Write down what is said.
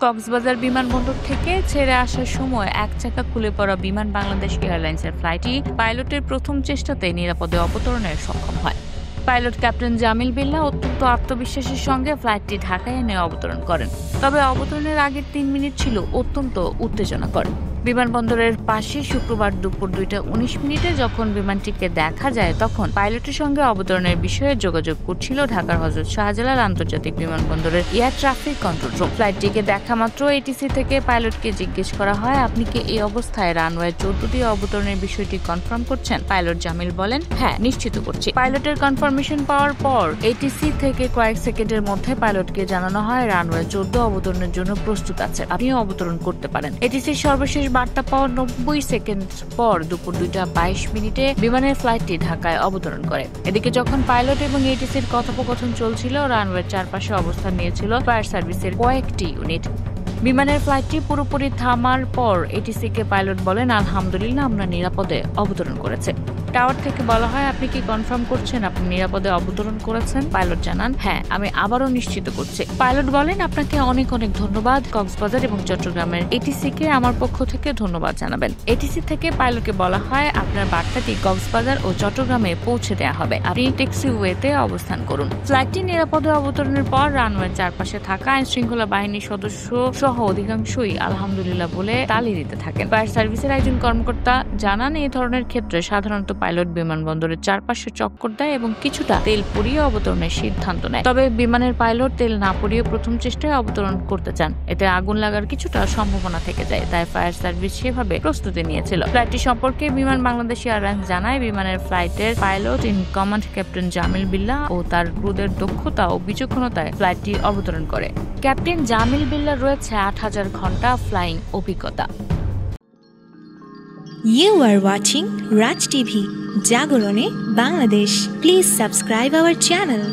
কক্সবাজার বিমানবন্দর থেকে ছেড়ে আসার সময় এক চাকা খুলে পড়া বিমান বাংলাদেশ এয়ারলাইন্সের ফ্লাইটটি পাইলটের প্রথম চেষ্টাতেই নিরাপদে অবতরণে সক্ষম হয়। পাইলট ক্যাপ্টেন জামিল বিল্লাহ অত্যন্ত আত্মবিশ্বাসের সঙ্গে ফ্লাইটটি ঢাকায় এনে অবতরণ করেন। তবে অবতরণের আগের ৩ মিনিট ছিল অত্যন্ত উত্তেজনাকর। বিমানবন্দরের পাশে শুক্রবার দুপুর 2:19 যখন বিমানটিকে দেখা যায়, তখন পাইলটের সঙ্গে অবতরণের বিষয়ে যোগাযোগ করছিল ঢাকার হযরত শাহজালাল আন্তর্জাতিক বিমানবন্দরের এয়ার ট্রাফিক কন্ট্রোল রুম। ফ্লাইটটিকে দেখা মাত্র এটিসি থেকে পাইলটকে জিজ্ঞেস করা হয়, আপনি কি এই অবস্থায় রানওয়ে 14 দিয়ে অবতরণের বিষয়টি কনফার্ম করছেন? পাইলট জামিল বলেন, হ্যাঁ, নিশ্চিত করছি। পাইলটের কনফার্মেশন পাওয়ার পর এটিসি থেকে কয়েক সেকেন্ডের মধ্যে পাইলটকে জানানো হয় রানওয়ে 14 অবতরণের জন্য প্রস্তুত আছে, আপনিও অবতরণ করতে পারেন। এটিসির সর্বশেষ বার্তা পাওয়ার 90 সেকেন্ড পর দুপুর 2:22 বিমানের ফ্লাইটটি ঢাকায় অবতরণ করে। এদিকে যখন পাইলট এবং এটিসির কথোপকথন চলছিল, রানওয়ের চারপাশে অবস্থান নিয়েছিল ফায়ার সার্ভিসের কয়েকটি ইউনিট। বিমানের ফ্লাইটটি পুরোপুরি থামার পর এটিসিকে পাইলট বলেন, আলহামদুলিল্লাহ, আমরা নিরাপদে অবতরণ করেছে। টাওয়ার থেকে বলা হয়, আপনি কি কনফার্ম করছেন আপনি নিরাপদে অবতরণ করেছেন? পাইলট জানান, হ্যাঁ, আমি আবারও নিশ্চিত করছি। পাইলট বলেন, আপনাকে অনেক অনেক ধন্যবাদ। কক্সবাজার এবং চট্টগ্রামের এটিসিকে আমার পক্ষ থেকে ধন্যবাদ জানাবেন। এটিসি থেকে পাইলটকে বলা হয়, আপনার বার্তাটি কক্সবাজার ও চট্টগ্রামে পৌঁছে দেওয়া হবে, আপনি ট্যাক্সিওয়েতে অবস্থান করুন। ফ্লাইটটি নিরাপদে অবতরণের পর রানওয়ের চারপাশে থাকা আইন শৃঙ্খলা বাহিনীর সদস্য সহ অধিকাংশই আলহামদুলিল্লাহ বলে তালি দিতে থাকেন। ফায়ার সার্ভিসের একজন কর্মকর্তা জানান, এই ধরনের ক্ষেত্রে সাধারণত পাইলট বিমানবন্দরের চারপাশে চক্কর দেয় এবং কিছুটা তেল পুড়িয়ে অবতরণের সিদ্ধান্ত নেয়। তবে বিমানের পাইলট তেল না পুড়িয়ে প্রথম চেষ্টায় অবতরণ করতে চান, এতে আগুন লাগার কিছুটা সম্ভাবনা থেকে যায়, তাই ফায়ার সার্ভিস সেভাবে প্রস্তুতি নিয়েছিল। ফ্লাইটটি সম্পর্কে বিমান বাংলাদেশ এয়ারলাইন্স জানায়, বিমানের ফ্লাইটের pilot in command captain Jamil Billah ও তার ক্রুদের দক্ষতা ও বিচক্ষণতায় ফ্লাইটটি অবতরণ করে। ক্যাপ্টেন জামিল বিল্লাহ রয়েছে 8000 ঘন্টা ফ্লাইং অভিজ্ঞতা। You are watching Raj TV, Jagorone, Bangladesh. Please subscribe our channel.